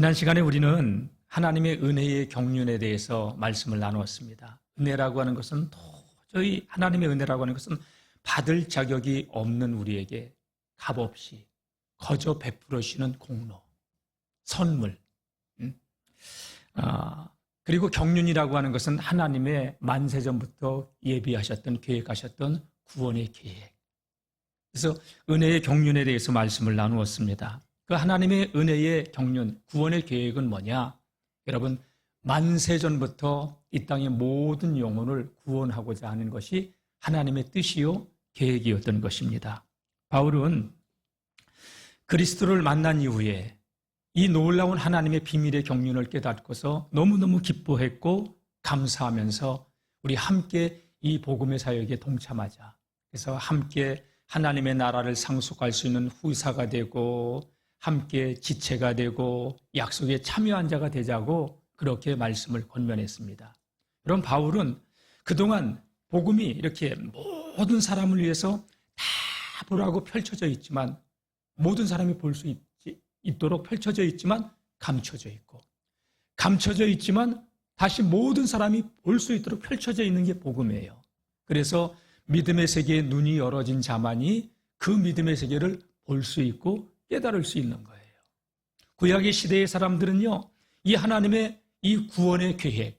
지난 시간에 우리는 하나님의 은혜의 경륜에 대해서 말씀을 나누었습니다. 은혜라고 하는 것은 도저히 하나님의 은혜라고 하는 것은 받을 자격이 없는 우리에게 값없이 거저 베풀어 주시는 공로, 선물. 그리고 경륜이라고 하는 것은 하나님의 만세전부터 예비하셨던, 계획하셨던 구원의 계획. 그래서 은혜의 경륜에 대해서 말씀을 나누었습니다. 그 하나님의 은혜의 경륜, 구원의 계획은 뭐냐? 여러분, 만세전부터 이 땅의 모든 영혼을 구원하고자 하는 것이 하나님의 뜻이요 계획이었던 것입니다. 바울은 그리스도를 만난 이후에 이 놀라운 하나님의 비밀의 경륜을 깨닫고서 너무너무 기뻐했고 감사하면서 우리 함께 이 복음의 사역에 동참하자. 그래서 함께 하나님의 나라를 상속할 수 있는 후사가 되고 함께 지체가 되고 약속에 참여한 자가 되자고 그렇게 말씀을 권면했습니다. 그럼 바울은 그동안 복음이 이렇게 모든 사람을 위해서 다 보라고 펼쳐져 있지만 모든 사람이 볼 수 있도록 펼쳐져 있지만 감춰져 있고 감춰져 있지만 다시 모든 사람이 볼 수 있도록 펼쳐져 있는 게 복음이에요. 그래서 믿음의 세계에 눈이 열어진 자만이 그 믿음의 세계를 볼 수 있고 깨달을 수 있는 거예요. 구약의 시대의 사람들은요, 이 하나님의 이 구원의 계획,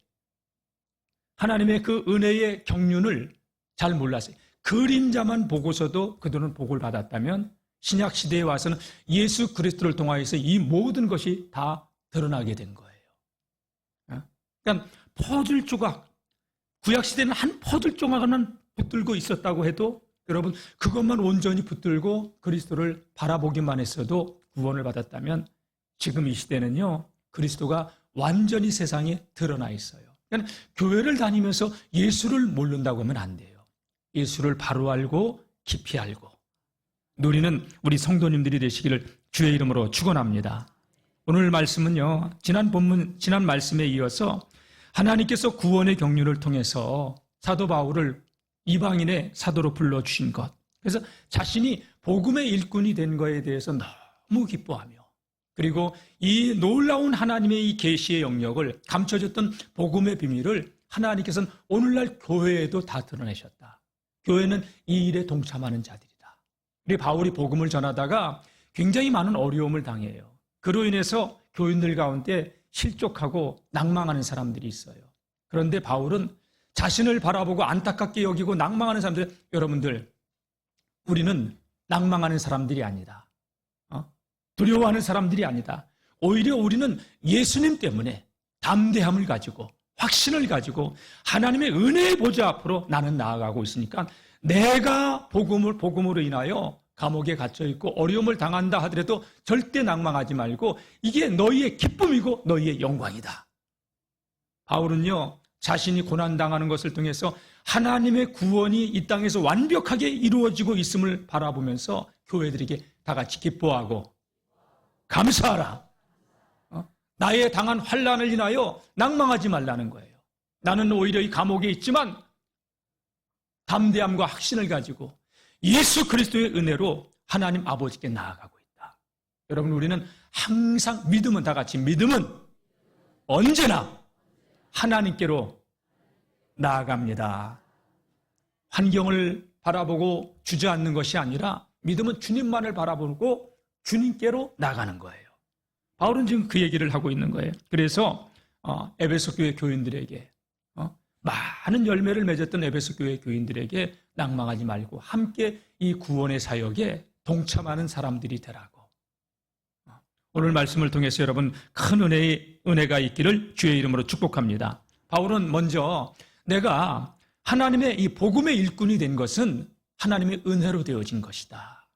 하나님의 그 은혜의 경륜을 잘 몰랐어요. 그림자만 보고서도 그들은 복을 받았다면 신약 시대에 와서는 예수 그리스도를 통하여서 이 모든 것이 다 드러나게 된 거예요. 그러니까 퍼즐 조각, 구약 시대는 한 퍼즐 조각은 붙들고 있었다고 해도 여러분 그것만 온전히 붙들고 그리스도를 바라보기만 했어도 구원을 받았다면 지금 이 시대는요, 그리스도가 완전히 세상에 드러나 있어요. 그러니까 교회를 다니면서 예수를 모른다고 하면 안 돼요. 예수를 바로 알고 깊이 알고 누리는 우리 성도님들이 되시기를 주의 이름으로 축원합니다. 오늘 말씀은요, 지난 말씀에 이어서 하나님께서 구원의 경륜을 통해서 사도 바울을 이방인의 사도로 불러주신 것, 그래서 자신이 복음의 일꾼이 된 것에 대해서 너무 기뻐하며 그리고 이 놀라운 하나님의 이 계시의 영역을 감춰졌던 복음의 비밀을 하나님께서는 오늘날 교회에도 다 드러내셨다. 교회는 이 일에 동참하는 자들이다. 우리 바울이 복음을 전하다가 굉장히 많은 어려움을 당해요. 그로 인해서 교인들 가운데 실족하고 낭망하는 사람들이 있어요. 그런데 바울은 자신을 바라보고 안타깝게 여기고 낭망하는 사람들, 여러분들, 우리는 낭망하는 사람들이 아니다. 두려워하는 사람들이 아니다. 오히려 우리는 예수님 때문에 담대함을 가지고 확신을 가지고 하나님의 은혜의 보좌 앞으로 나는 나아가고 있으니까 내가 복음으로 인하여 감옥에 갇혀 있고 어려움을 당한다 하더라도 절대 낭망하지 말고 이게 너희의 기쁨이고 너희의 영광이다. 바울은요, 자신이 고난당하는 것을 통해서 하나님의 구원이 이 땅에서 완벽하게 이루어지고 있음을 바라보면서 교회들에게 다 같이 기뻐하고 감사하라. 나의 당한 환난을 인하여 낭망하지 말라는 거예요. 나는 오히려 이 감옥에 있지만 담대함과 확신을 가지고 예수 그리스도의 은혜로 하나님 아버지께 나아가고 있다. 여러분, 우리는 항상 믿음은 다 같이 믿음은 언제나 하나님께로 나아갑니다. 환경을 바라보고 주저앉는 것이 아니라 믿음은 주님만을 바라보고 주님께로 나가는 거예요. 바울은 지금 그 얘기를 하고 있는 거예요. 그래서 에베소 교회 교인들에게 많은 열매를 맺었던 에베소 교회 교인들에게 낭망하지 말고 함께 이 구원의 사역에 동참하는 사람들이 되라고. 오늘 말씀을 통해서 여러분 큰 은혜가 있기를 주의 이름으로 축복합니다. 바울은 먼저 내가 하나님의 이 복음의 일꾼이 된 것은 하나님의 은혜로 되어진 것이다.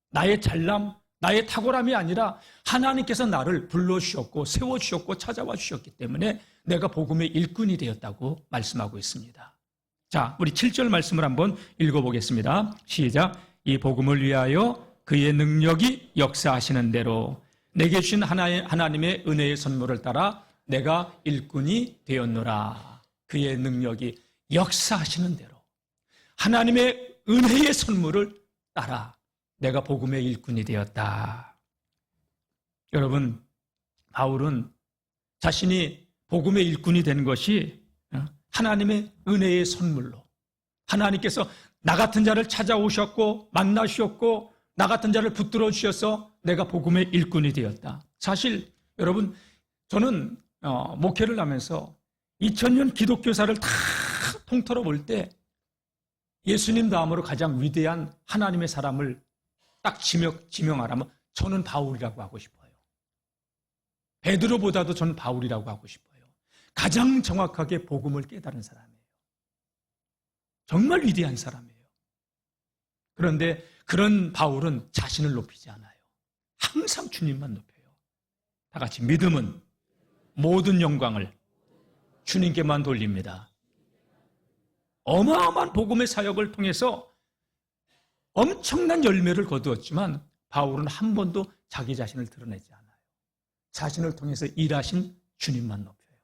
나의 잘남, 나의 탁월함이 아니라 하나님께서 나를 불러주셨고 세워주셨고 찾아와 주셨기 때문에 내가 복음의 일꾼이 되었다고 말씀하고 있습니다. 자, 우리 7절 말씀을 한번 읽어보겠습니다. 시작. 이 복음을 위하여 그의 능력이 역사하시는 대로 내게 주신 하나님의 은혜의 선물을 따라 내가 일꾼이 되었노라. 그의 능력이 역사하시는 대로 하나님의 은혜의 선물을 따라 내가 복음의 일꾼이 되었다. 여러분, 바울은 자신이 복음의 일꾼이 된 것이 하나님의 은혜의 선물로, 하나님께서 나 같은 자를 찾아오셨고 만나주셨고 나 같은 자를 붙들어 주셔서 내가 복음의 일꾼이 되었다. 사실 여러분, 저는 목회를 하면서 2000년 기독교사를 다 통틀어 볼 때 예수님 다음으로 가장 위대한 하나님의 사람을 딱 지명하라면 저는 바울이라고 하고 싶어요. 베드로보다도 저는 바울이라고 하고 싶어요. 가장 정확하게 복음을 깨달은 사람이에요. 정말 위대한 사람이에요. 그런데 그런 바울은 자신을 높이지 않아요. 항상 주님만 높여요. 다 같이 믿음은 모든 영광을 주님께만 돌립니다. 어마어마한 복음의 사역을 통해서 엄청난 열매를 거두었지만 바울은 한 번도 자기 자신을 드러내지 않아요. 자신을 통해서 일하신 주님만 높여요.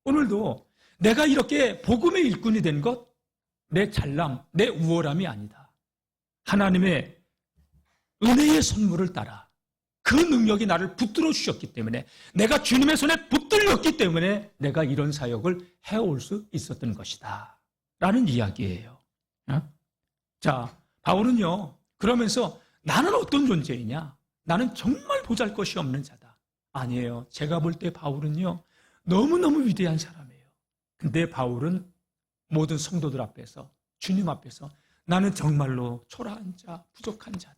오늘도 내가 이렇게 복음의 일꾼이 된 것, 내 잘남, 내 우월함이 아니다. 하나님의 은혜의 선물을 따라 그 능력이 나를 붙들어 주셨기 때문에, 내가 주님의 손에 붙들렸기 때문에 내가 이런 사역을 해올 수 있었던 것이다 라는 이야기예요. 자, 바울은요 그러면서 나는 어떤 존재이냐, 나는 정말 보잘것이 없는 자다. 아니에요. 제가 볼 때 바울은요 너무너무 위대한 사람이에요. 근데 바울은 모든 성도들 앞에서, 주님 앞에서 나는 정말로 초라한 자, 부족한 자다.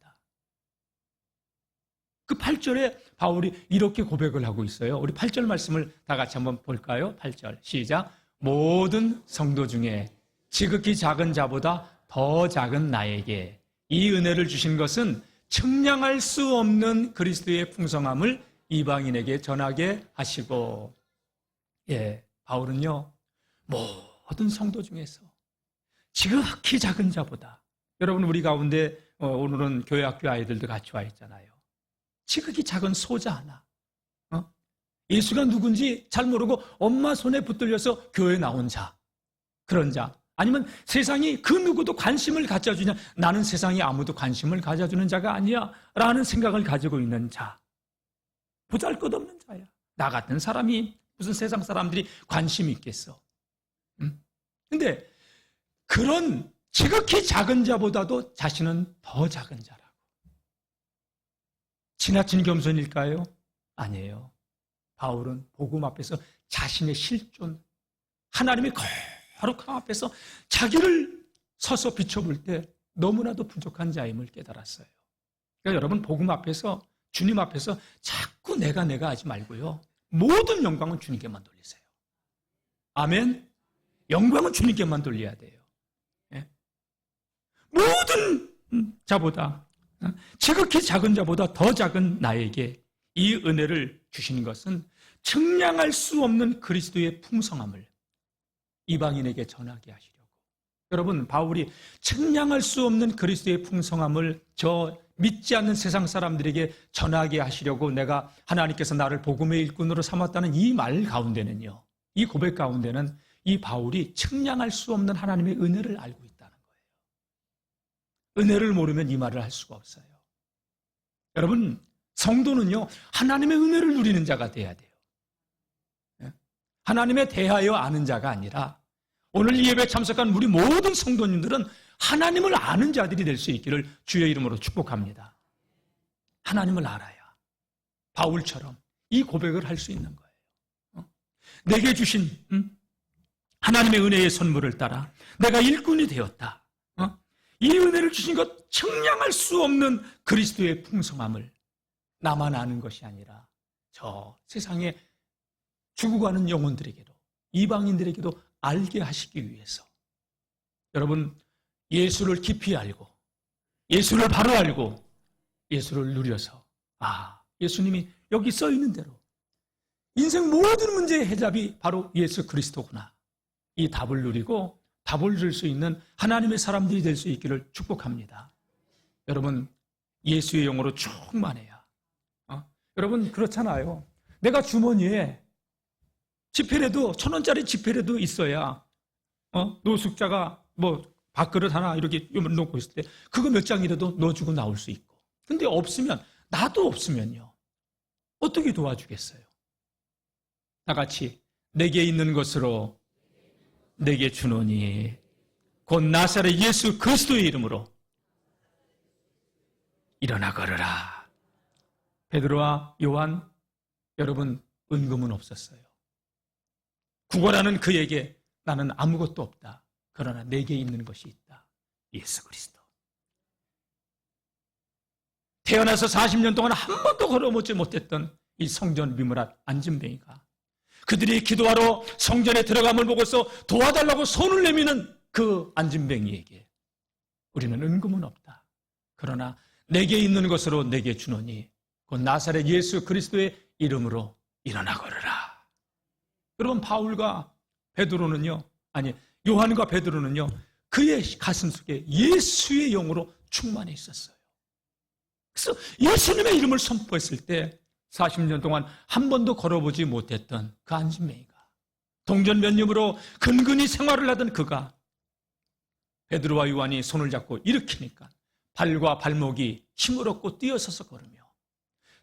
그 8절에 바울이 이렇게 고백을 하고 있어요. 우리 8절 말씀을 다 같이 한번 볼까요? 8절 시작. 모든 성도 중에 지극히 작은 자보다 더 작은 나에게 이 은혜를 주신 것은 측량할 수 없는 그리스도의 풍성함을 이방인에게 전하게 하시고, 바울은요 모든 성도 중에서 지극히 작은 자보다, 여러분 우리 가운데 오늘은 교회 학교 아이들도 같이 와 있잖아요. 지극히 작은 소자 하나, 예수가 누군지 잘 모르고 엄마 손에 붙들려서 교회 나온 자, 그런 자, 아니면 세상이 그 누구도 관심을 가져주냐, 나는 세상에 아무도 관심을 가져주는 자가 아니야 라는 생각을 가지고 있는 자, 보잘것없는 자야. 나 같은 사람이 무슨 세상 사람들이 관심이 있겠어. 근데 그런 지극히 작은 자보다도 자신은 더 작은 자라고. 지나친 겸손일까요? 아니에요. 바울은 복음 앞에서 자신의 실존, 하나님의 거룩함 앞에서 자기를 서서 비춰볼 때 너무나도 부족한 자임을 깨달았어요. 그러니까 여러분, 복음 앞에서, 주님 앞에서 자꾸 내가 하지 말고요, 모든 영광은 주님께만 돌리세요. 아멘. 영광은 주님께만 돌려야 돼요. 모든 자보다, 지극히 작은 자보다 더 작은 나에게 이 은혜를 주시는 것은 측량할 수 없는 그리스도의 풍성함을 이방인에게 전하게 하시려고. 여러분, 바울이 측량할 수 없는 그리스도의 풍성함을 저 믿지 않는 세상 사람들에게 전하게 하시려고 내가, 하나님께서 나를 복음의 일꾼으로 삼았다는 이 말 가운데는요, 이 고백 가운데는 이 바울이 측량할 수 없는 하나님의 은혜를 알고 있다는 거예요. 은혜를 모르면 이 말을 할 수가 없어요. 여러분, 성도는요 하나님의 은혜를 누리는 자가 돼야 돼요. 하나님에 대하여 아는 자가 아니라, 오늘 이 예배에 참석한 우리 모든 성도님들은 하나님을 아는 자들이 될 수 있기를 주의 이름으로 축복합니다. 하나님을 알아야 바울처럼 이 고백을 할 수 있는 거예요. 내게 주신 하나님의 은혜의 선물을 따라 내가 일꾼이 되었다. 이 은혜를 주신 것, 측량할 수 없는 그리스도의 풍성함을 나만 아는 것이 아니라 저 세상에 죽어가는 영혼들에게도, 이방인들에게도 알게 하시기 위해서, 여러분, 예수를 깊이 알고, 예수를 바로 알고, 예수를 누려서, 예수님이 여기 써 있는 대로 인생 모든 문제의 해답이 바로 예수 그리스도구나, 이 답을 누리고 답을 줄 수 있는 하나님의 사람들이 될 수 있기를 축복합니다. 여러분, 예수의 영으로 충만해야. 여러분, 그렇잖아요. 내가 주머니에 지폐라도, 1,000원짜리 지폐라도 있어야 노숙자가 밥그릇 하나 이렇게 놓고 있을 때 그거 몇 장이라도 넣어주고 나올 수 있고. 근데 없으면, 나도 없으면요, 어떻게 도와주겠어요? 다 같이 내게 있는 것으로 내게 주노니 곧 나사렛 예수 그리스도의 이름으로 일어나 걸으라. 베드로와 요한, 여러분 은금은 없었어요. 구걸하는 그에게 나는 아무것도 없다. 그러나 내게 있는 것이 있다. 예수 그리스도. 태어나서 40년 동안 한 번도 걸어보지 못했던 이 성전 미무랏 안진뱅이가 그들이 기도하러 성전에 들어감을 보고서 도와달라고 손을 내미는 그 안진뱅이에게 우리는 은금은 없다. 그러나 내게 있는 것으로 내게 주노니 곧 나사렛 예수 그리스도의 이름으로 일어나 걸으라. 여러분 바울과 베드로는요, 아니 요한과 베드로는요, 그의 가슴 속에 예수의 영으로 충만해 있었어요. 그래서 예수님의 이름을 선포했을 때 40년 동안 한 번도 걸어보지 못했던 그 안진뱅이가, 동전면류으로 근근히 생활을 하던 그가 베드로와 요한이 손을 잡고 일으키니까 발과 발목이 힘을 얻고 뛰어서서 걸으며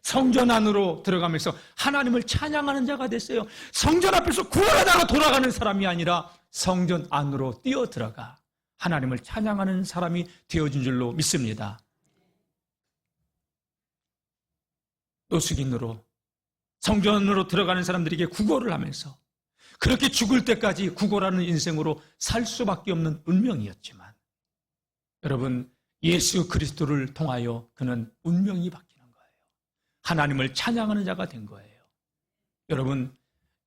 성전 안으로 들어가면서 하나님을 찬양하는 자가 됐어요. 성전 앞에서 구걸하다가 돌아가는 사람이 아니라 성전 안으로 뛰어 들어가 하나님을 찬양하는 사람이 되어진 줄로 믿습니다. 노숙인으로 성전으로 들어가는 사람들에게 구걸을 하면서 그렇게 죽을 때까지 구걸하는 인생으로 살 수밖에 없는 운명이었지만, 여러분 예수 그리스도를 통하여 그는 운명이 바뀌는 거예요. 하나님을 찬양하는 자가 된 거예요. 여러분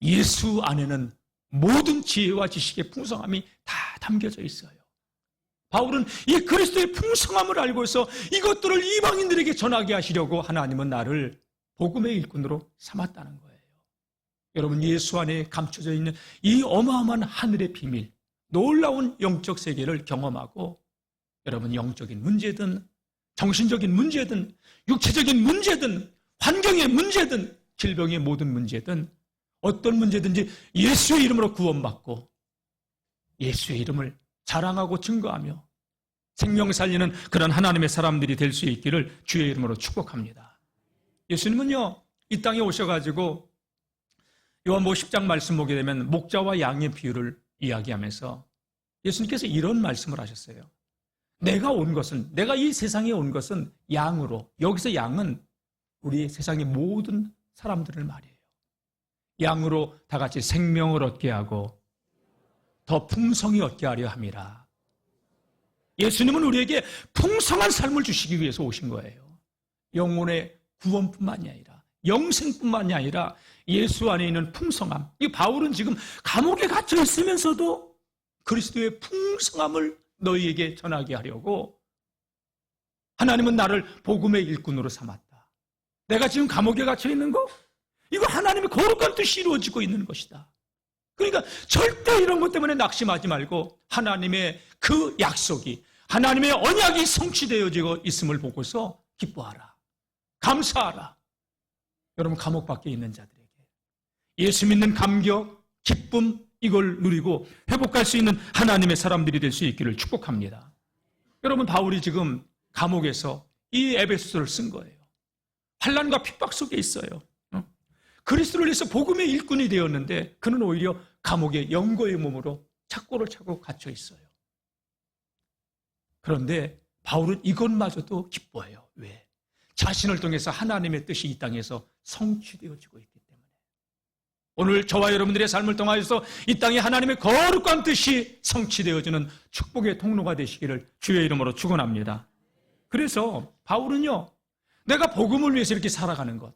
예수 안에는 모든 지혜와 지식의 풍성함이 다 담겨져 있어요. 바울은 이 그리스도의 풍성함을 알고 있어 이것들을 이방인들에게 전하게 하시려고 하나님은 나를 복음의 일꾼으로 삼았다는 거예요. 여러분 예수 안에 감춰져 있는 이 어마어마한 하늘의 비밀, 놀라운 영적 세계를 경험하고 여러분 영적인 문제든 정신적인 문제든 육체적인 문제든 환경의 문제든 질병의 모든 문제든 어떤 문제든지 예수의 이름으로 구원받고 예수의 이름을 자랑하고 증거하며 생명 살리는 그런 하나님의 사람들이 될 수 있기를 주의 이름으로 축복합니다. 예수님은요 이 땅에 오셔가지고 요한복음 10장 말씀 보게 되면 목자와 양의 비유를 이야기하면서 예수님께서 이런 말씀을 하셨어요. 내가 이 세상에 온 것은 양으로, 여기서 양은 우리 세상의 모든 사람들을 말이에요. 양으로 다 같이 생명을 얻게 하고 더 풍성히 얻게 하려 함이라. 예수님은 우리에게 풍성한 삶을 주시기 위해서 오신 거예요. 영혼의 구원뿐만이 아니라 영생뿐만이 아니라 예수 안에 있는 풍성함. 이 바울은 지금 감옥에 갇혀 있으면서도 그리스도의 풍성함을 너희에게 전하게 하려고 하나님은 나를 복음의 일꾼으로 삼았다. 내가 지금 감옥에 갇혀 있는 거? 이거 하나님의 거룩한 뜻이 이루어지고 있는 것이다. 그러니까 절대 이런 것 때문에 낙심하지 말고 하나님의 그 약속이, 하나님의 언약이 성취되어지고 있음을 보고서 기뻐하라. 감사하라. 여러분 감옥 밖에 있는 자들에게 예수 믿는 감격, 기쁨 이걸 누리고 회복할 수 있는 하나님의 사람들이 될 수 있기를 축복합니다. 여러분 바울이 지금 감옥에서 이 에베소서를 쓴 거예요. 환난과 핍박 속에 있어요. 그리스도를 위해서 복음의 일꾼이 되었는데 그는 오히려 감옥의 영거의 몸으로 착고를 차고 갇혀 있어요. 그런데 바울은 이것마저도 기뻐해요. 왜? 자신을 통해서 하나님의 뜻이 이 땅에서 성취되어지고 있기 때문에. 오늘 저와 여러분들의 삶을 통하여서 이 땅에 하나님의 거룩한 뜻이 성취되어지는 축복의 통로가 되시기를 주의 이름으로 축원합니다. 그래서 바울은요, 내가 복음을 위해서 이렇게 살아가는 것,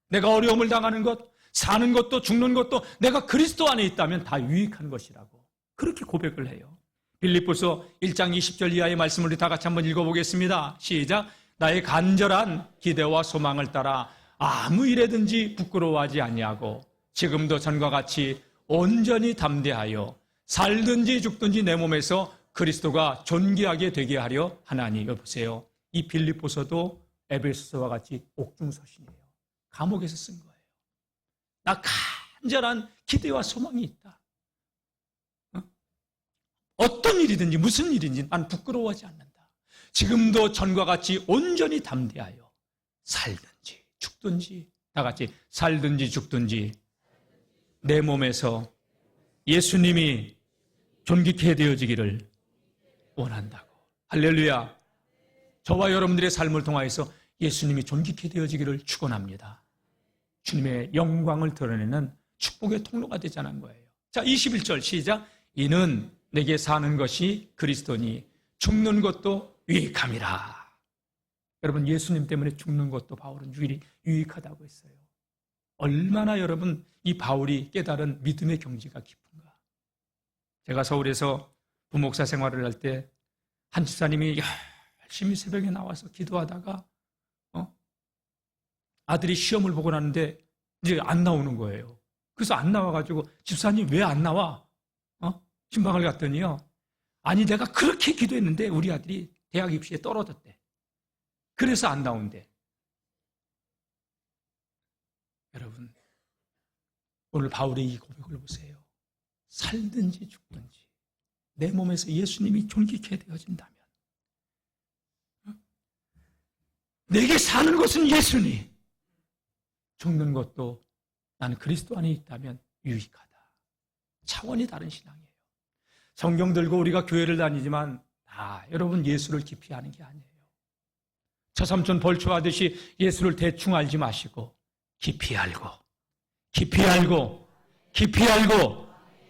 내가 어려움을 당하는 것, 사는 것도 죽는 것도 내가 그리스도 안에 있다면 다 유익한 것이라고 그렇게 고백을 해요. 빌립보서 1장 20절 이하의 말씀을 우리 다 같이 한번 읽어보겠습니다. 시작. 나의 간절한 기대와 소망을 따라 아무 일에든지 부끄러워하지 아니하고 지금도 전과 같이 온전히 담대하여 살든지 죽든지 내 몸에서 그리스도가 존귀하게 되게 하려 하나니. 여보세요. 이 빌립보서도 에베소서와 같이 옥중서신이에요. 감옥에서 쓴 거예요. 나 간절한 기대와 소망이 있다. 어떤 일이든지 무슨 일인지 난 부끄러워하지 않는다. 지금도 전과 같이 온전히 담대하여 살든지 죽든지 다 같이 살든지 죽든지 내 몸에서 예수님이 존귀케 되어지기를 원한다고. 할렐루야. 저와 여러분들의 삶을 통하여서 예수님이 존귀케 되어지기를 축원합니다. 주님의 영광을 드러내는 축복의 통로가 되자는 거예요. 자, 21절 시작. 이는 내게 사는 것이 그리스도니 죽는 것도 유익함이라. 여러분, 예수님 때문에 죽는 것도 바울은 유익하다고 했어요. 얼마나 여러분 이 바울이 깨달은 믿음의 경지가 깊은가. 제가 서울에서 부목사 생활을 할 때 한 집사님이 열심히 새벽에 나와서 기도하다가 아들이 시험을 보고 났는데 이제 안 나오는 거예요. 그래서 안 나와가지고 집사님 왜 안 나와? 신방을 갔더니요. 아니 내가 그렇게 기도했는데 우리 아들이 대학 입시에 떨어졌대. 그래서 안 나온대. 여러분, 오늘 바울의 이 고백을 보세요. 살든지 죽든지 내 몸에서 예수님이 존귀케 되어진다면 내게 사는 것은 예수니 죽는 것도 나는 그리스도 안에 있다면 유익하다. 차원이 다른 신앙이에요. 성경 들고 우리가 교회를 다니지만 여러분 예수를 깊이 아는 게 아니에요. 처삼촌 벌초하듯이 예수를 대충 알지 마시고 깊이 알고 깊이 알고 깊이 알고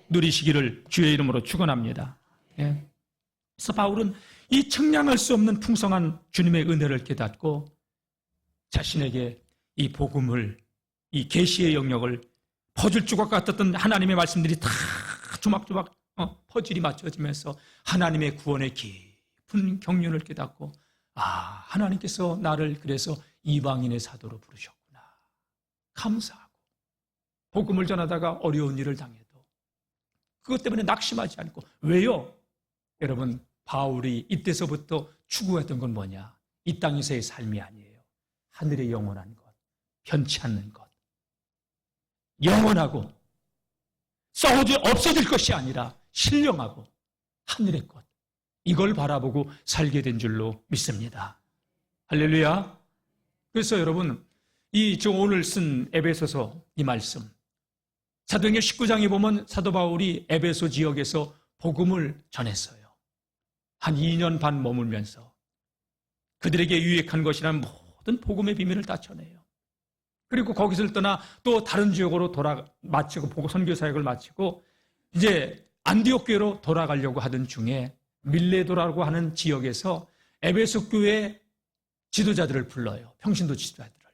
누리시기를 주의 이름으로 축원합니다. 예. 그래서 바울은 이 청량할 수 없는 풍성한 주님의 은혜를 깨닫고 자신에게 이 복음을, 이 계시의 영역을 퍼즐 조각 같았던 하나님의 말씀들이 다 조막조막 퍼즐이 맞춰지면서 하나님의 구원의 깊은 경륜을 깨닫고 하나님께서 나를 그래서 이방인의 사도로 부르셨구나. 감사하고 복음을 전하다가 어려운 일을 당해도 그것 때문에 낙심하지 않고. 왜요? 여러분, 바울이 이때서부터 추구했던 건 뭐냐? 이 땅에서의 삶이 아니에요. 하늘의 영원한 것, 변치 않는 것, 영원하고 없어질 것이 아니라 신령하고 하늘의 것, 이걸 바라보고 살게 된 줄로 믿습니다. 할렐루야. 그래서 여러분, 저 오늘 쓴 에베소서 이 말씀, 사도행전 19장에 보면 사도 바울이 에베소 지역에서 복음을 전했어요. 한 2년 반 머물면서 그들에게 유익한 것이라는 모든 복음의 비밀을 다 전해요. 그리고 거기서 떠나 또 다른 지역으로 마치고 선교 사역을 마치고 이제 안디옥 교회로 돌아가려고 하던 중에 밀레도라고 하는 지역에서 에베소 교회 지도자들을 불러요. 평신도 지도자들을.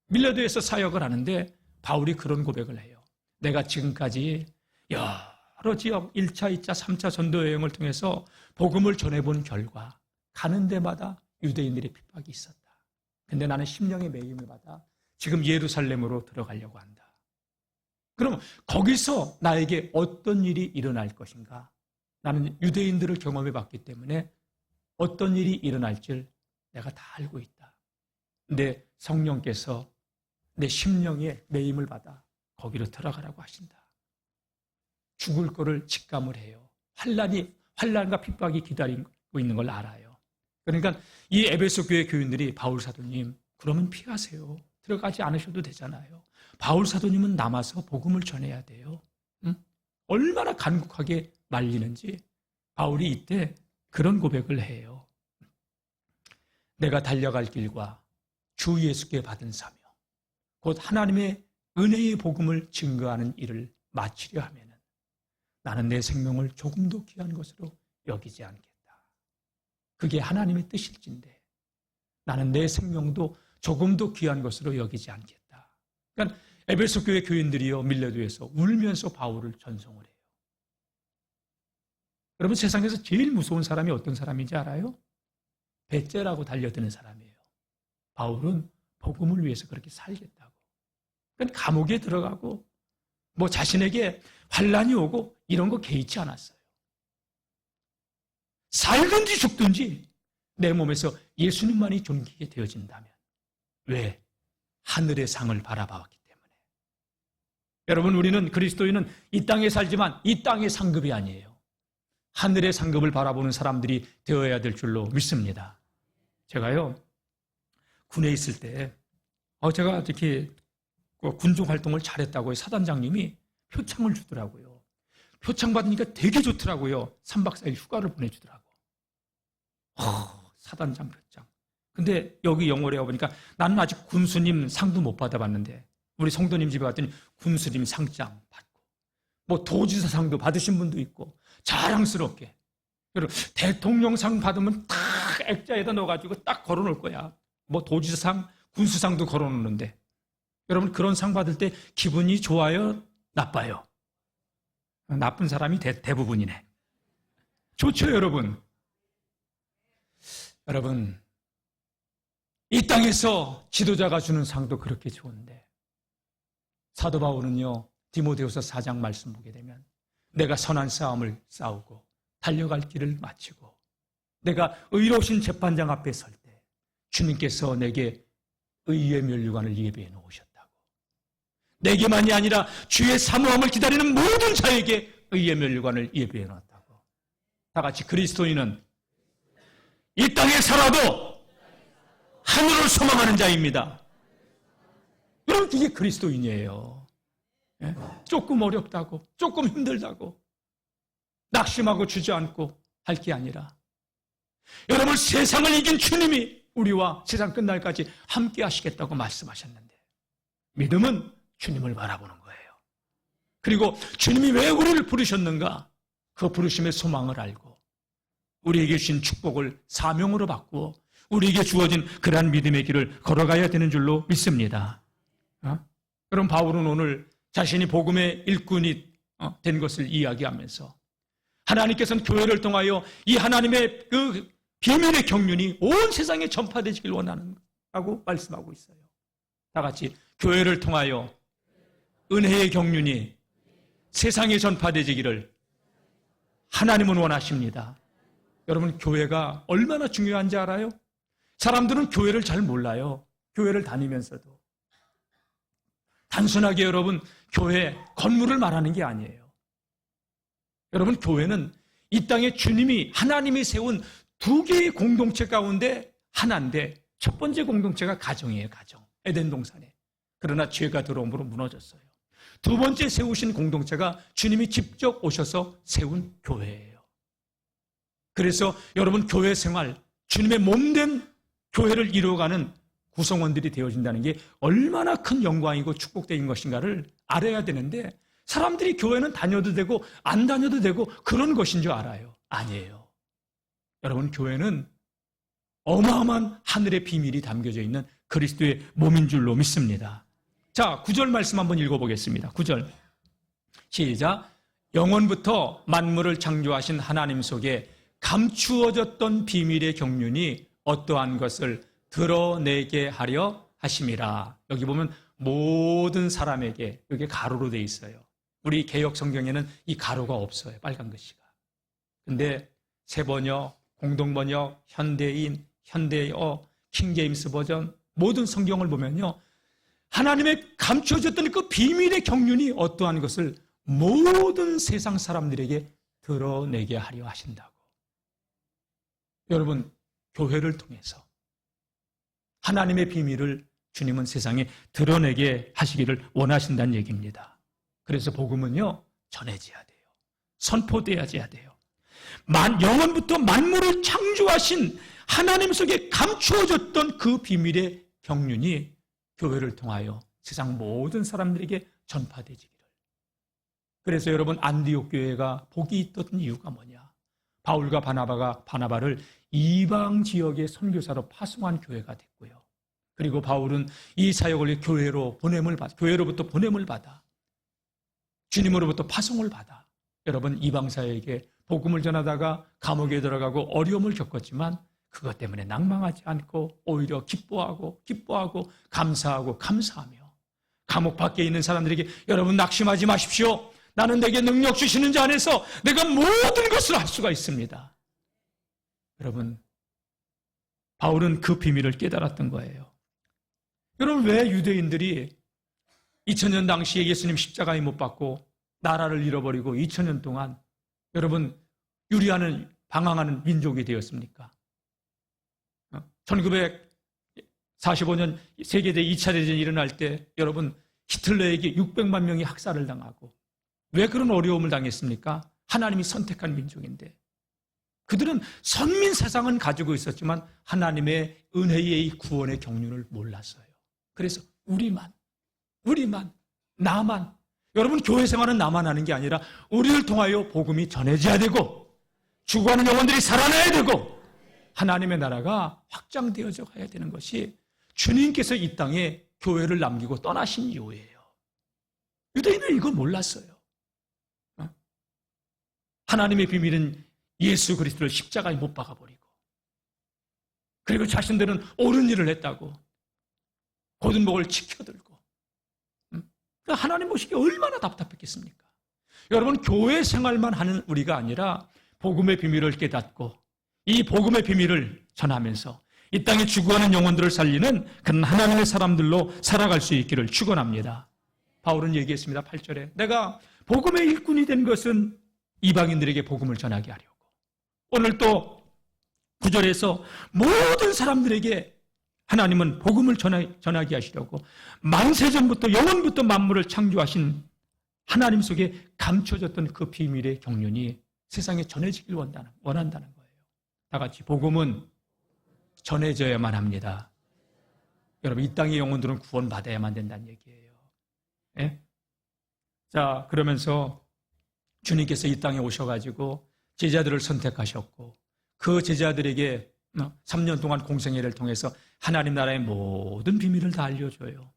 밀레도에서 사역을 하는데 바울이 그런 고백을 해요. 내가 지금까지 여러 지역 1차, 2차, 3차 전도 여행을 통해서 복음을 전해본 결과 가는 데마다 유대인들의 핍박이 있었다. 근데 나는 심령의 매임을 받아 지금 예루살렘으로 들어가려고 한다. 그럼 거기서 나에게 어떤 일이 일어날 것인가? 나는 유대인들을 경험해 봤기 때문에 어떤 일이 일어날 줄 내가 다 알고 있다. 근데 성령께서 내 심령의 매임을 받아 거기로 들어가라고 하신다. 죽을 거를 직감을 해요. 환난과 핍박이 기다리고 있는 걸 알아요. 그러니까 이 에베소 교회 교인들이 바울 사도님, 그러면 피하세요. 들어가지 않으셔도 되잖아요. 바울 사도님은 남아서 복음을 전해야 돼요. 얼마나 간곡하게 말리는지 바울이 이때 그런 고백을 해요. 내가 달려갈 길과 주 예수께 받은 사명, 곧 하나님의 은혜의 복음을 증거하는 일을 마치려 하면 나는 내 생명을 조금도 귀한 것으로 여기지 않겠다. 그게 하나님의 뜻일진데 나는 내 생명도 조금도 귀한 것으로 여기지 않겠다. 그러니까 에베소 교회 교인들이요 밀레도에서 울면서 바울을 전송을 해요. 여러분, 세상에서 제일 무서운 사람이 어떤 사람인지 알아요? 배째라고 달려드는 사람이에요. 바울은 복음을 위해서 그렇게 살겠다고. 그러니까 감옥에 들어가고 자신에게 환난이 오고 이런 거 개의치 않았어요. 살든지 죽든지 내 몸에서 예수님만이 존귀하게 되어진다면. 왜? 하늘의 상을 바라봤기 때문에. 여러분, 우리는 그리스도인은 이 땅에 살지만 이 땅의 상급이 아니에요. 하늘의 상급을 바라보는 사람들이 되어야 될 줄로 믿습니다. 제가요 군에 있을 때 제가 이렇게 그 군중 활동을 잘했다고 사단장님이 표창을 주더라고요. 표창 받으니까 되게 좋더라고요. 3박 4일 휴가를 보내주더라고. 사단장 표창. 근데 여기 영월에 와보니까 나는 아직 군수님 상도 못 받아봤는데 우리 성도님 집에 갔더니 군수님 상장 받고 뭐 도지사 상도 받으신 분도 있고 자랑스럽게. 여러분 대통령상 받으면 딱 액자에다 넣어가지고 딱 걸어놓을 거야. 뭐 도지사상, 군수상도 걸어놓는데 여러분 그런 상 받을 때 기분이 좋아요? 나빠요? 나쁜 사람이 대부분이네. 좋죠 여러분. 여러분 이 땅에서 지도자가 주는 상도 그렇게 좋은데 사도 바울은요 디모데후서 4장 말씀 보게 되면 내가 선한 싸움을 싸우고 달려갈 길을 마치고 내가 의로우신 재판장 앞에 설 때 주님께서 내게 의의 면류관을 예비해 놓으셨다고. 내게만이 아니라 주의 사모함을 기다리는 모든 자에게 의의 면류관을 예비해 놨다고. 다 같이 그리스도인은 이 땅에 살아도 하늘을 소망하는 자입니다. 여러분 이게 그리스도인이에요. 조금 어렵다고 조금 힘들다고 낙심하고 주저앉고 할 게 아니라 여러분 세상을 이긴 주님이 우리와 세상 끝날까지 함께 하시겠다고 말씀하셨는데 믿음은 주님을 바라보는 거예요. 그리고 주님이 왜 우리를 부르셨는가 그 부르심의 소망을 알고 우리에게 주신 축복을 사명으로 바꾸어 우리에게 주어진 그러한 믿음의 길을 걸어가야 되는 줄로 믿습니다. 그럼 바울은 오늘 자신이 복음의 일꾼이 된 것을 이야기하면서 하나님께서는 교회를 통하여 이 하나님의 그 비밀의 경륜이 온 세상에 전파되기를 원하는다고 말씀하고 있어요. 다 같이 교회를 통하여 은혜의 경륜이 세상에 전파되기를 하나님은 원하십니다. 여러분 교회가 얼마나 중요한지 알아요? 사람들은 교회를 잘 몰라요. 교회를 다니면서도. 단순하게 여러분 교회 건물을 말하는 게 아니에요. 여러분 교회는 이 땅에 주님이 하나님이 세운 두 개의 공동체 가운데 하나인데 첫 번째 공동체가 가정이에요. 가정. 에덴 동산에. 그러나 죄가 들어옴으로 무너졌어요. 두 번째 세우신 공동체가 주님이 직접 오셔서 세운 교회예요. 그래서 여러분 교회 생활, 주님의 몸된 교회를 이루어가는 구성원들이 되어진다는 게 얼마나 큰 영광이고 축복된 것인가를 알아야 되는데 사람들이 교회는 다녀도 되고 안 다녀도 되고 그런 것인 줄 알아요. 아니에요. 여러분 교회는 어마어마한 하늘의 비밀이 담겨져 있는 그리스도의 몸인 줄로 믿습니다. 자, 9절 말씀 한번 읽어보겠습니다. 9절 시작. 영원부터 만물을 창조하신 하나님 속에 감추어졌던 비밀의 경륜이 어떠한 것을 드러내게 하려 하심이라. 여기 보면 모든 사람에게 여기 가로로 돼 있어요. 우리 개역 성경에는 이 가로가 없어요. 빨간 글씨가. 근데 새번역, 공동번역, 현대인, 현대어, 킹제임스 버전 모든 성경을 보면요. 하나님의 감추어졌던 그 비밀의 경륜이 어떠한 것을 모든 세상 사람들에게 드러내게 하려 하신다고. 여러분 교회를 통해서 하나님의 비밀을 주님은 세상에 드러내게 하시기를 원하신다는 얘기입니다. 그래서 복음은요 전해져야 돼요. 선포돼야 돼요. 영원부터 만물을 창조하신 하나님 속에 감추어졌던 그 비밀의 경륜이 교회를 통하여 세상 모든 사람들에게 전파되기를. 그래서 여러분 안디옥 교회가 복이 있던 이유가 뭐냐? 바울과 바나바를 이방 지역의 선교사로 파송한 교회가 됐고요. 그리고 바울은 이 사역을 교회로부터 보냄을 받아 주님으로부터 파송을 받아 여러분 이방사에게 복음을 전하다가 감옥에 들어가고 어려움을 겪었지만 그것 때문에 낭망하지 않고 오히려 기뻐하고 감사하며 감옥 밖에 있는 사람들에게 여러분 낙심하지 마십시오. 나는 내게 능력 주시는 자 안에서 내가 모든 것을 할 수가 있습니다. 여러분 바울은 그 비밀을 깨달았던 거예요. 여러분 왜 유대인들이 2000년 당시에 예수님 십자가에 못 박고 나라를 잃어버리고 2000년 동안 여러분 방황하는 민족이 되었습니까? 1945년 세계대 2차 대전이 일어날 때 여러분 히틀러에게 600만 명이 학살을 당하고 왜 그런 어려움을 당했습니까? 하나님이 선택한 민족인데 그들은 선민 사상은 가지고 있었지만 하나님의 은혜의 구원의 경륜을 몰랐어요. 그래서 우리만, 나만, 여러분 교회 생활은 나만 하는 게 아니라 우리를 통하여 복음이 전해져야 되고 죽어가는 영혼들이 살아나야 되고 하나님의 나라가 확장되어져 가야 되는 것이 주님께서 이 땅에 교회를 남기고 떠나신 이유예요. 유대인은 이걸 몰랐어요. 하나님의 비밀은 예수 그리스도를 십자가에 못 박아버리고 그리고 자신들은 옳은 일을 했다고 곧은 복을 지켜들고 하나님 보시기에 얼마나 답답했겠습니까? 여러분 교회 생활만 하는 우리가 아니라 복음의 비밀을 깨닫고 이 복음의 비밀을 전하면서 이 땅에 죽어가는 영혼들을 살리는 그런 하나님의 사람들로 살아갈 수 있기를 축원합니다. 바울은 얘기했습니다. 8절에 내가 복음의 일꾼이 된 것은 이방인들에게 복음을 전하게 하려고 오늘 또 9절에서 모든 사람들에게 하나님은 복음을 전하게 하시려고 만세전부터 영원부터 만물을 창조하신 하나님 속에 감춰졌던 그 비밀의 경륜이 세상에 전해지길 원한다는 거예요. 다 같이 복음은 전해져야만 합니다. 여러분 이 땅의 영혼들은 구원받아야만 된다는 얘기예요. 예? 자 그러면서 주님께서 이 땅에 오셔가지고 제자들을 선택하셨고 그 제자들에게 3년 동안 공생애를 통해서 하나님 나라의 모든 비밀을 다 알려줘요.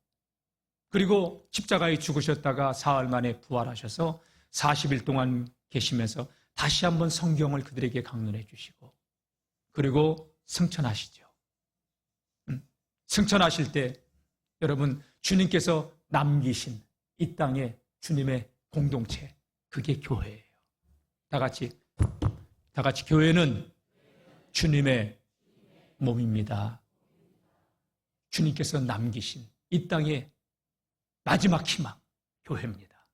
그리고 십자가에 죽으셨다가 사흘 만에 부활하셔서 40일 동안 계시면서 다시 한번 성경을 그들에게 강론해 주시고 그리고 승천하시죠. 승천하실 때 여러분 주님께서 남기신 이 땅에 주님의 공동체 그게 교회예요. 다 같이 교회는 주님의 몸입니다. 주님께서 남기신 이 땅의 마지막 희망 교회입니다.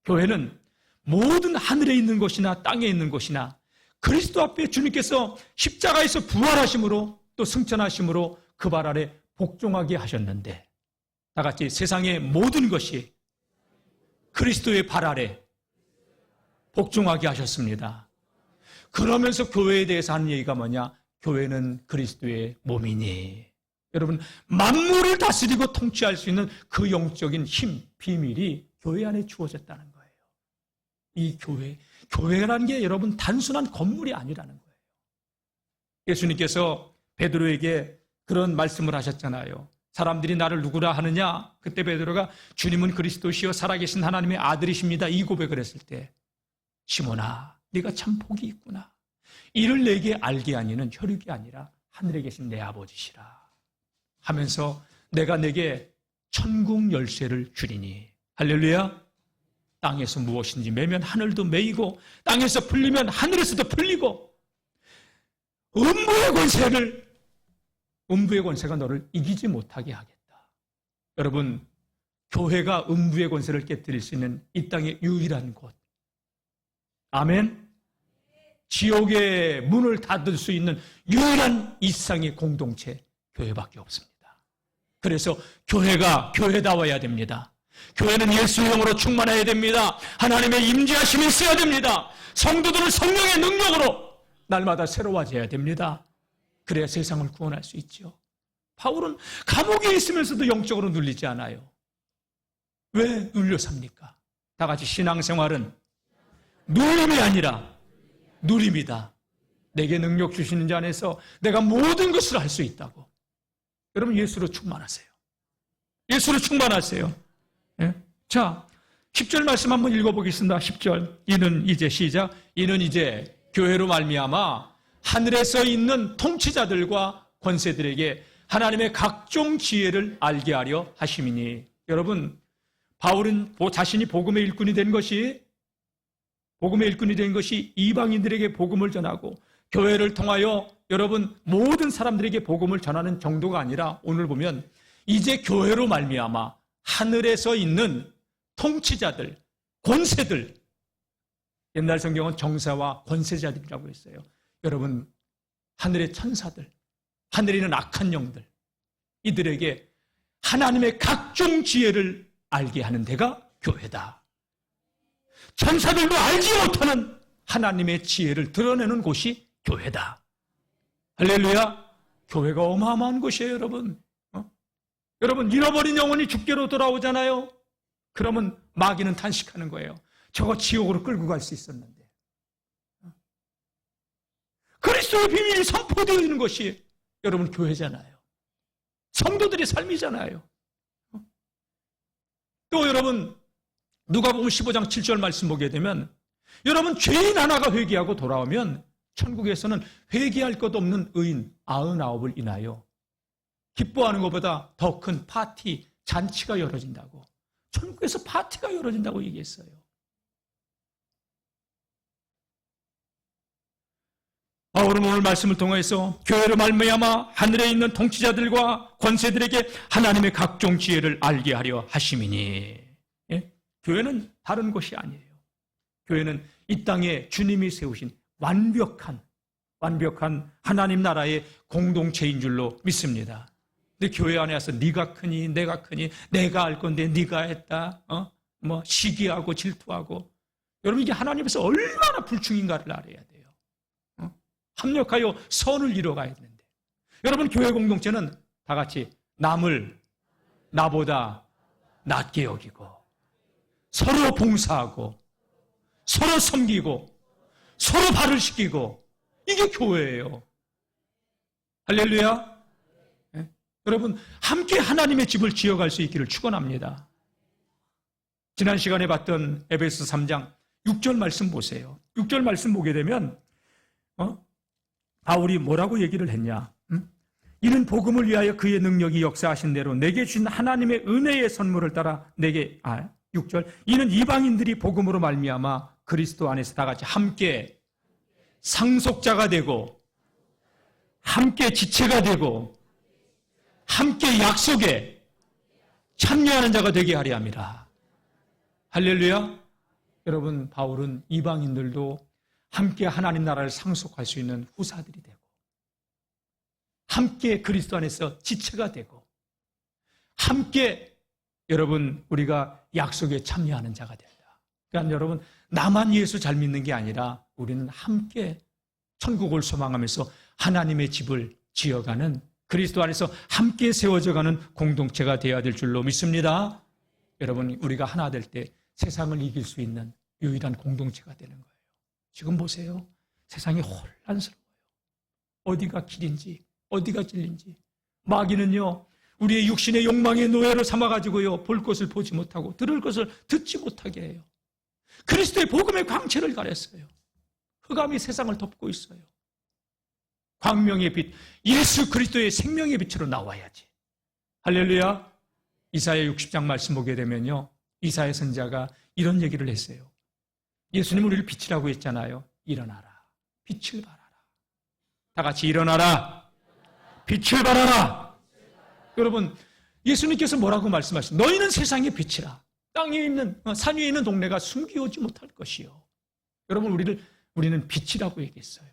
교회는 모든 하늘에 있는 것이나 땅에 있는 것이나 그리스도 앞에 주님께서 십자가에서 부활하심으로 또 승천하심으로 그 발 아래 복종하게 하셨는데 다 같이 세상의 모든 것이 그리스도의 발 아래 복종하게 하셨습니다. 그러면서 교회에 대해서 하는 얘기가 뭐냐? 교회는 그리스도의 몸이니. 여러분 만물을 다스리고 통치할 수 있는 그 영적인 힘, 비밀이 교회 안에 주어졌다는 거예요. 이 교회라는 게 여러분 단순한 건물이 아니라는 거예요. 예수님께서 베드로에게 그런 말씀을 하셨잖아요. 사람들이 나를 누구라 하느냐? 그때 베드로가 주님은 그리스도시요 살아계신 하나님의 아들이십니다. 이 고백을 했을 때 시몬아 네가 참 복이 있구나. 이를 내게 알게 하니는 혈육이 아니라 하늘에 계신 내 아버지시라 하면서 내가 내게 천국 열쇠를 주리니. 할렐루야. 땅에서 무엇인지 매면 하늘도 매이고 땅에서 풀리면 하늘에서도 풀리고 음부의 권세가 너를 이기지 못하게 하겠다. 여러분 교회가 음부의 권세를 깨뜨릴 수 있는 이 땅의 유일한 곳. 아멘. 지옥의 문을 닫을 수 있는 유일한 이상의 공동체 교회밖에 없습니다. 그래서 교회가 교회다워야 됩니다. 교회는 예수의 영으로 충만해야 됩니다. 하나님의 임재하심이 있어야 됩니다. 성도들은 성령의 능력으로 날마다 새로워져야 됩니다. 그래야 세상을 구원할 수 있죠. 바울은 감옥에 있으면서도 영적으로 눌리지 않아요. 왜 눌려 삽니까? 다 같이 신앙생활은 눌림이 아니라 누림이다. 내게 능력 주시는 자 안에서 내가 모든 것을 할 수 있다고. 여러분 예수로 충만하세요. 예수로 충만하세요. 예? 자 10절 말씀 한번 읽어보겠습니다. 10절 이는 이제 시작. 이는 이제 교회로 말미암아 하늘에서 있는 통치자들과 권세들에게 하나님의 각종 지혜를 알게 하려 하심이니. 여러분 바울은 자신이 복음의 일꾼이 된 것이 이방인들에게 복음을 전하고 교회를 통하여 여러분 모든 사람들에게 복음을 전하는 정도가 아니라 오늘 보면 이제 교회로 말미암아 하늘에서 있는 통치자들, 권세들, 옛날 성경은 정사와 권세자들이라고 했어요. 여러분 하늘의 천사들, 하늘에 있는 악한 영들, 이들에게 하나님의 각종 지혜를 알게 하는 데가 교회다. 천사들도 알지 못하는 하나님의 지혜를 드러내는 곳이 교회다. 할렐루야. 교회가 어마어마한 곳이에요, 여러분. 여러분, 잃어버린 영혼이 주께로 돌아오잖아요. 그러면 마귀는 탄식하는 거예요. 저거 지옥으로 끌고 갈 수 있었는데. 그리스도의 비밀이 선포되어 있는 것이 여러분 교회잖아요. 성도들의 삶이잖아요. 또 여러분, 누가복음 15장 7절 말씀 보게 되면 여러분, 죄인 하나가 회개하고 돌아오면 천국에서는 회개할 것 없는 의인 99을 인하여 기뻐하는 것보다 더 큰 파티, 잔치가 열어진다고. 천국에서 파티가 열어진다고 얘기했어요. 바울은 오늘 말씀을 통해서 교회로 말미암아 하늘에 있는 통치자들과 권세들에게 하나님의 각종 지혜를 알게 하려 하심이니. 예? 교회는 다른 곳이 아니에요. 교회는 이 땅에 주님이 세우신 완벽한 하나님 나라의 공동체인 줄로 믿습니다. 근데 교회 안에 와서 네가 크니 내가 크니 내가 알 건데 네가 했다. 시기하고 질투하고. 여러분, 이게 하나님께서 얼마나 불충인가를 알아야 돼요. 합력하여 선을 이뤄가야 되는데. 여러분, 교회 공동체는 다 같이 남을 나보다 낮게 여기고 서로 봉사하고 서로 섬기고 서로 발을 씻기고, 이게 교회예요. 할렐루야. 네? 여러분, 함께 하나님의 집을 지어갈 수 있기를 축원합니다. 지난 시간에 봤던 에베소 3장 6절 말씀 보세요. 6절 말씀 보게 되면 바울이 뭐라고 얘기를 했냐? 이는 복음을 위하여 그의 능력이 역사하신 대로 내게 주신 하나님의 은혜의 선물을 따라 내게 6절 이는 이방인들이 복음으로 말미암아 그리스도 안에서 다 같이 함께 상속자가 되고 함께 지체가 되고 함께 약속에 참여하는 자가 되게 하려 함이라. 할렐루야. 여러분, 바울은 이방인들도 함께 하나님 나라를 상속할 수 있는 후사들이 되고 함께 그리스도 안에서 지체가 되고 함께 여러분 우리가 약속에 참여하는 자가 된다. 그러니까 여러분, 나만 예수 잘 믿는 게 아니라 우리는 함께 천국을 소망하면서 하나님의 집을 지어가는, 그리스도 안에서 함께 세워져가는 공동체가 되어야 될 줄로 믿습니다. 여러분, 우리가 하나 될 때 세상을 이길 수 있는 유일한 공동체가 되는 거예요. 지금 보세요. 세상이 혼란스러워요. 어디가 길인지 어디가 진리인지. 마귀는요, 우리의 육신의 욕망의 노예로 삼아가지고요, 볼 것을 보지 못하고 들을 것을 듣지 못하게 해요. 그리스도의 복음의 광채를 가렸어요. 흑암이 세상을 덮고 있어요. 광명의 빛, 예수 그리스도의 생명의 빛으로 나와야지. 할렐루야. 이사야 60장 말씀 보게 되면요, 이사야 선지자가 이런 얘기를 했어요. 예수님은 우리를 빛이라고 했잖아요. 일어나라, 빛을 발하라. 다 같이 일어나라, 빛을 발하라. 여러분, 예수님께서 뭐라고 말씀하셨어요? 너희는 세상의 빛이라. 땅에 있는, 산 위에 있는 동네가 숨기오지 못할 것이요. 여러분, 우리는 빛이라고 얘기했어요.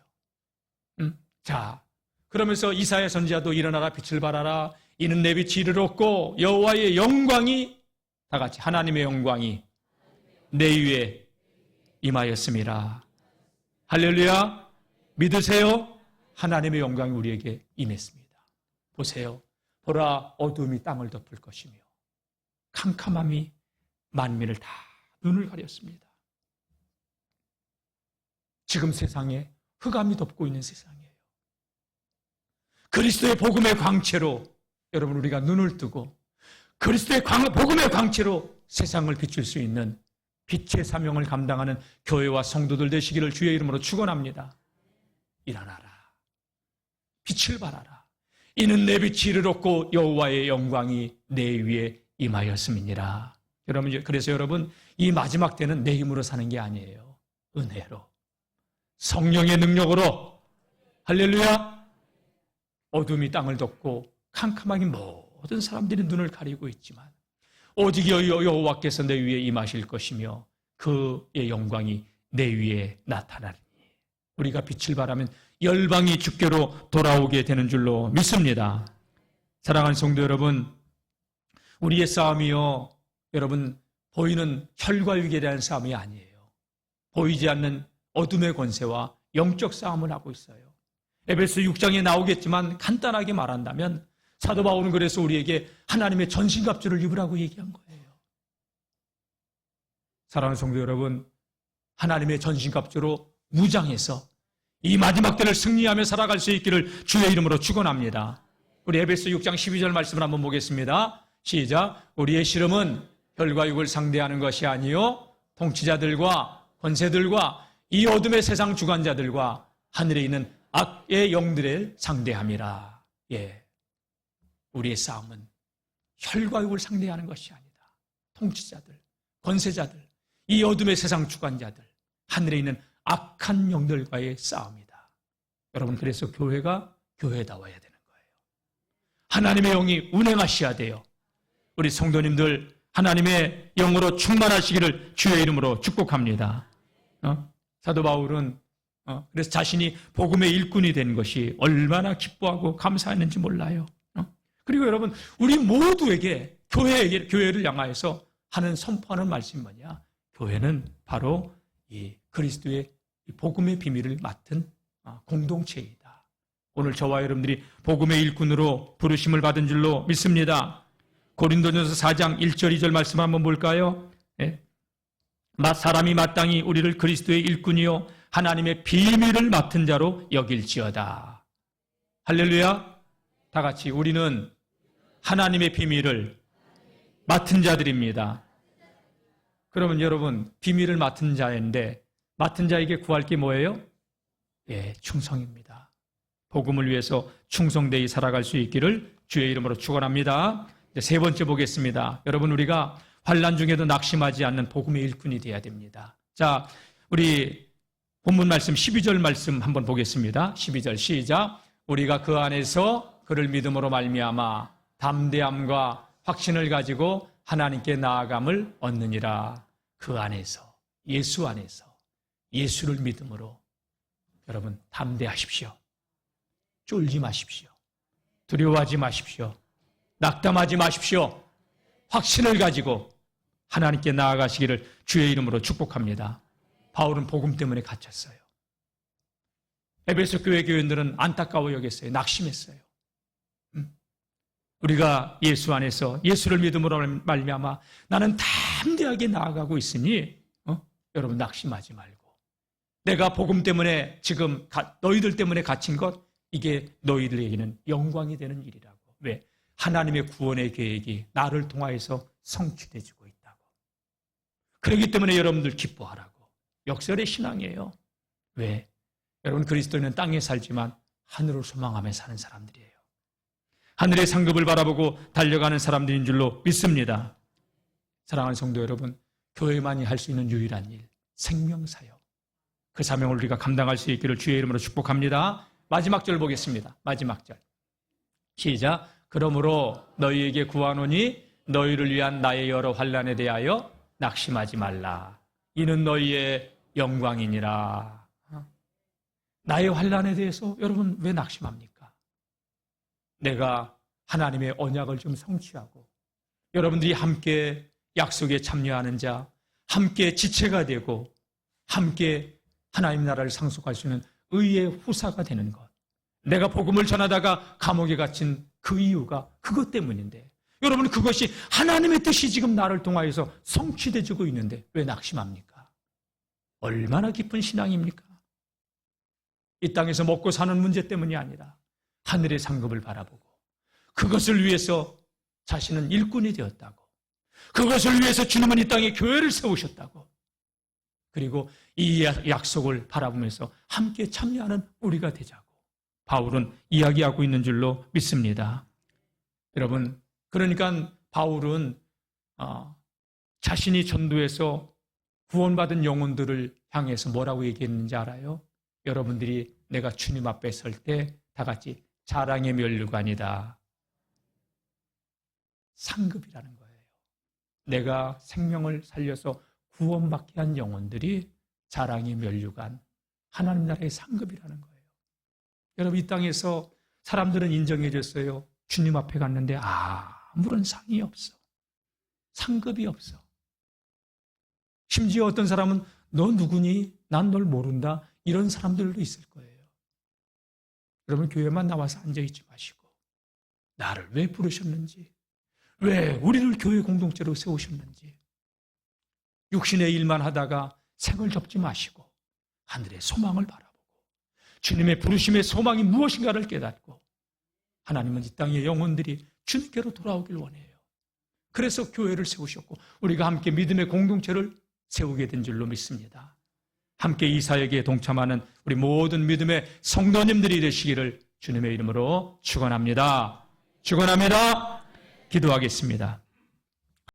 자, 그러면서 이사야 선지자도 일어나라, 빛을 발하라. 이는 내 빛이 이르렀고 여호와의 영광이, 다 같이 하나님의 영광이 내 위에 임하였음이라. 할렐루야. 믿으세요? 하나님의 영광이 우리에게 임했습니다. 보세요. 보라, 어둠이 땅을 덮을 것이며 캄캄함이 만민을 다 눈을 가렸습니다. 지금 세상에 흑암이 덮고 있는 세상이에요. 그리스도의 복음의 광채로 여러분, 우리가 눈을 뜨고 그리스도의 복음의 광채로 세상을 비출 수 있는 빛의 사명을 감당하는 교회와 성도들 되시기를 주의 이름으로 축원합니다. 일어나라, 빛을 발하라. 이는 내 빛이 이르렀고 여호와의 영광이 내 위에 임하였음이니라. 여러분, 그래서 여러분, 이 마지막 때는 내 힘으로 사는 게 아니에요. 은혜로, 성령의 능력으로. 할렐루야. 어둠이 땅을 덮고 캄캄하게 모든 사람들이 눈을 가리고 있지만 오직 여호와께서 내 위에 임하실 것이며 그의 영광이 내 위에 나타나리니. 우리가 빛을 발하면 열방이 주께로 돌아오게 되는 줄로 믿습니다. 사랑하는 성도 여러분, 우리의 싸움이요, 여러분, 보이는 혈과 육에 대한 싸움이 아니에요. 보이지 않는 어둠의 권세와 영적 싸움을 하고 있어요. 에베소 6장에 나오겠지만 간단하게 말한다면 사도 바울은 그래서 우리에게 하나님의 전신갑주를 입으라고 얘기한 거예요. 사랑하는 성도 여러분, 하나님의 전신갑주로 무장해서 이 마지막 때를 승리하며 살아갈 수 있기를 주의 이름으로 축원합니다. 우리 에베소 6장 12절 말씀을 한번 보겠습니다. 시작. 우리의 씨름은 혈과 육을 상대하는 것이 아니요 통치자들과 권세들과 이 어둠의 세상 주관자들과 하늘에 있는 악의 영들을 상대함이라. 예, 우리의 싸움은 혈과 육을 상대하는 것이 아니다. 통치자들, 권세자들, 이 어둠의 세상 주관자들, 하늘에 있는 악한 영들과의 싸움이다. 여러분, 그래서 교회가 교회다워야 되는 거예요. 하나님의 영이 운행하셔야 돼요. 우리 성도님들 하나님의 영으로 충만하시기를 주의 이름으로 축복합니다. 사도 바울은 그래서 자신이 복음의 일꾼이 된 것이 얼마나 기뻐하고 감사했는지 몰라요. 그리고 여러분, 우리 모두에게 교회를 향하여서 하는 선포하는 말씀이 뭐냐? 교회는 바로 이 그리스도의 복음의 비밀을 맡은 공동체이다. 오늘 저와 여러분들이 복음의 일꾼으로 부르심을 받은 줄로 믿습니다. 고린도전서 4장 1절 2절 말씀 한번 볼까요? 예. 사람이 마땅히 우리를 그리스도의 일꾼이요 하나님의 비밀을 맡은 자로 여길지어다. 할렐루야. 다 같이 우리는 하나님의 비밀을 맡은 자들입니다. 그러면 여러분, 비밀을 맡은 자인데 맡은 자에게 구할 게 뭐예요? 예, 충성입니다. 복음을 위해서 충성되이 살아갈 수 있기를 주의 이름으로 축원합니다. 세 번째 보겠습니다. 여러분, 우리가 환난 중에도 낙심하지 않는 복음의 일꾼이 되어야 됩니다. 자, 우리 본문 말씀 12절 말씀 한번 보겠습니다. 12절 시작. 우리가 그 안에서 그를 믿음으로 말미암아 담대함과 확신을 가지고 하나님께 나아감을 얻느니라. 그 안에서, 예수 안에서, 예수를 믿음으로 여러분 담대하십시오. 쫄지 마십시오. 두려워하지 마십시오. 낙담하지 마십시오. 확신을 가지고 하나님께 나아가시기를 주의 이름으로 축복합니다. 바울은 복음 때문에 갇혔어요. 에베소 교회 교인들은 안타까워 여겼어요. 낙심했어요. 우리가 예수 안에서 예수를 믿음으로 말미암아 나는 담대하게 나아가고 있으니 여러분 낙심하지 말고 내가 복음 때문에 지금 너희들 때문에 갇힌 것 이게 너희들에게는 영광이 되는 일이라고. 왜? 하나님의 구원의 계획이 나를 통하여서 성취되어지고 있다고. 그렇기 때문에 여러분들 기뻐하라고. 역설의 신앙이에요. 왜? 여러분 그리스도인은 땅에 살지만 하늘을 소망하며 사는 사람들이에요. 하늘의 상급을 바라보고 달려가는 사람들인 줄로 믿습니다. 사랑하는 성도 여러분, 교회만이 할 수 있는 유일한 일, 생명사역. 그 사명을 우리가 감당할 수 있기를 주의 이름으로 축복합니다. 마지막 절 보겠습니다. 마지막 절. 시작. 그러므로 너희에게 구하노니 너희를 위한 나의 여러 환난에 대하여 낙심하지 말라. 이는 너희의 영광이니라. 나의 환난에 대해서 여러분 왜 낙심합니까? 내가 하나님의 언약을 좀 성취하고 여러분들이 함께 약속에 참여하는 자, 함께 지체가 되고 함께 하나님 나라를 상속할 수 있는 의의 후사가 되는 것. 내가 복음을 전하다가 감옥에 갇힌 그 이유가 그것 때문인데 여러분 그것이 하나님의 뜻이 지금 나를 통하여서 성취되어지고 있는데 왜 낙심합니까? 얼마나 깊은 신앙입니까? 이 땅에서 먹고 사는 문제 때문이 아니라 하늘의 상급을 바라보고 그것을 위해서 자신은 일꾼이 되었다고. 그것을 위해서 주님은 이 땅에 교회를 세우셨다고. 그리고 이 약속을 바라보면서 함께 참여하는 우리가 되자고 바울은 이야기하고 있는 줄로 믿습니다. 여러분, 그러니까 바울은 자신이 전도해서 구원받은 영혼들을 향해서 뭐라고 얘기했는지 알아요? 여러분들이 내가 주님 앞에 설 때 다 같이 자랑의 면류관이다. 상급이라는 거예요. 내가 생명을 살려서 구원받게 한 영혼들이 자랑의 면류관, 하나님 나라의 상급이라는 거예요. 여러분 이 땅에서 사람들은 인정해 줬어요. 주님 앞에 갔는데 아무런 상이 없어. 상급이 없어. 심지어 어떤 사람은 너 누구니? 난 널 모른다. 이런 사람들도 있을 거예요. 여러분 교회만 나와서 앉아있지 마시고 나를 왜 부르셨는지, 왜 우리를 교회 공동체로 세우셨는지, 육신의 일만 하다가 생을 접지 마시고 하늘의 소망을 바라보고 주님의 부르심의 소망이 무엇인가를 깨닫고 하나님은 이 땅의 영혼들이 주님께로 돌아오길 원해요. 그래서 교회를 세우셨고 우리가 함께 믿음의 공동체를 세우게 된 줄로 믿습니다. 함께 이 사역에 동참하는 우리 모든 믿음의 성도님들이 되시기를 주님의 이름으로 축원합니다. 축원합니다. 기도하겠습니다.